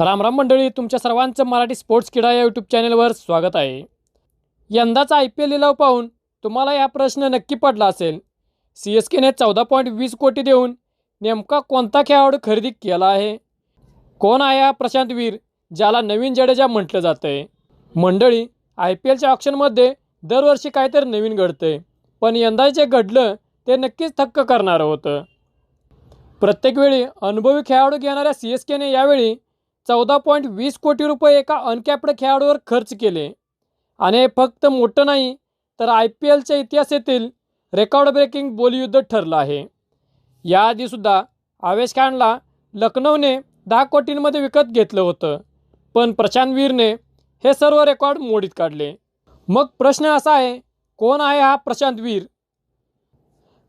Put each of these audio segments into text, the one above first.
राम राम मंडळी, तुमच्या सर्वांचं मराठी स्पोर्ट्स क्रीडा या यूट्यूब चॅनलवर स्वागत आहे। यंदाचा IPL लिलाव पाहून तुम्हाला हा प्रश्न नक्की पडला असेल, CSKने 14.20 कोटी देऊन नेमका कोणता खेळाडू खरेदी केला आहे? कोण आहे हा प्रशांत वीर, ज्याला नवीन जडेजा म्हटलं जातंय? मंडळी, IPLच्या ऑक्शनमध्ये दरवर्षी काहीतरी नवीन घडतंय, पण यंदा जे घडलं ते नक्कीच थक्क करणारं होतं। प्रत्येक वेळी अनुभवी खेळाडू घेणाऱ्या CSKने यावेळी 14.20 कोटी रुपये एका अनकॅप्ड खेळाडूवर खर्च केले आणि हे फक्त मोठं नाही, तर IPLच्या इतिहासातील रेकॉर्ड ब्रेकिंग बोलीयुद्ध ठरलं आहे। याआधीसुद्धा आवेश खानला लखनौने 10 कोटींमध्ये विकत घेतलं होतं, पण प्रशांत वीरने हे सर्व रेकॉर्ड मोडीत काढले। मग प्रश्न असा आहे, कोण आहे हा प्रशांत वीर?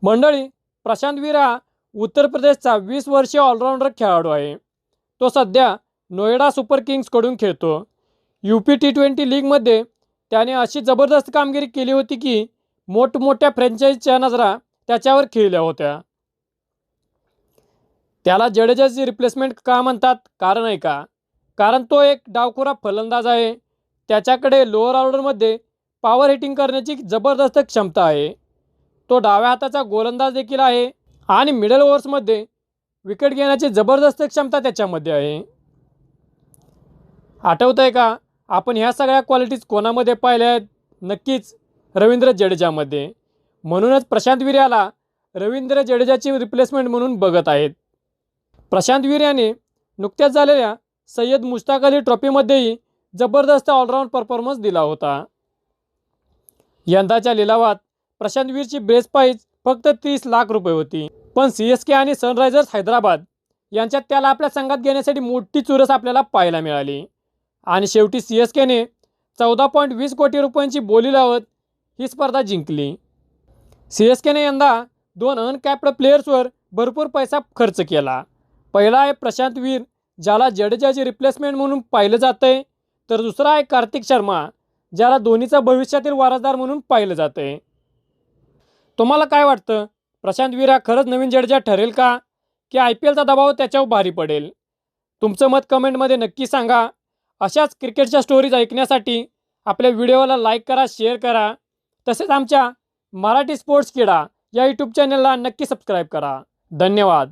मंडळी, प्रशांत वीर हा उत्तर प्रदेशचा 20 वर्षीय ऑलराऊंडर खेळाडू आहे। तो सध्या नोएडा सुपर किंग्सकडून खेळतो। UP T20 लीगमध्ये त्याने अशी जबरदस्त कामगिरी केली होती की मोठमोठ्या फ्रँचायझीच्या नजरा त्याच्यावर खिळल्या होत्या। त्याला जडेजाची रिप्लेसमेंट का म्हणतात? कारण आहे का? कारण तो एक डावखुरा फलंदाज आहे। त्याच्याकडे लोअर ऑर्डरमध्ये पॉवर हिटिंग करण्याची जबरदस्त क्षमता आहे। तो डाव्या हाताचा गोलंदाज देखील आहे आणि मिडल ओव्हर्समध्ये विकेट घेण्याची जबरदस्त क्षमता त्याच्यामध्ये आहे। आठवतंय का, आपण ह्या सगळ्या क्वालिटीज कोणामध्ये पाहिल्या आहेत? नक्कीच रवींद्र जडेजामध्ये। म्हणूनच प्रशांत वीर याला रवींद्र जडेजाची रिप्लेसमेंट म्हणून बघत आहेत। प्रशांत वीर याने नुकत्याच झालेल्या सय्यद मुश्ताक अली ट्रॉफीमध्येही जबरदस्त ऑलराऊंड परफॉर्मन्स दिला होता। यंदाच्या लिलावात प्रशांत वीरची बेस प्राइस फक्त 30 लाख रुपये होती, पण CSK आणि सनरायझर्स हैदराबाद यांच्यात त्याला आपल्या संघात घेण्यासाठी मोठी चुरस आपल्याला पाहायला मिळाली आणि शेवटी CSKने 14.20 कोटी रुपयांची बोली लावत ही स्पर्धा जिंकली। CSKने यंदा 2 अनकॅप्ड प्लेयर्सवर भरपूर पैसा खर्च केला। पहिला आहे प्रशांत वीर, ज्याला जडेजाची रिप्लेसमेंट म्हणून पाहिलं जातंय, तर दुसरा आहे कार्तिक शर्मा, ज्याला धोनीचा भविष्यातील वारसदार म्हणून पाहिलं जातंय। तुम्हाला काय वाटतं, प्रशांत वीर हा खरंच नवीन जडेजा ठरेल का, की IPLचा दबाव त्याच्यावर भारी पडेल? तुमचं मत कमेंटमध्ये नक्की सांगा। अशाच क्रिकेटच्या स्टोरीज ऐकण्यासाठी आपल्या व्हिडिओला लाईक करा, शेअर करा, तसेच आमच्या मराठी स्पोर्ट्स क्रीडा या यूट्यूब चॅनलला नक्की सबस्क्राईब करा। धन्यवाद।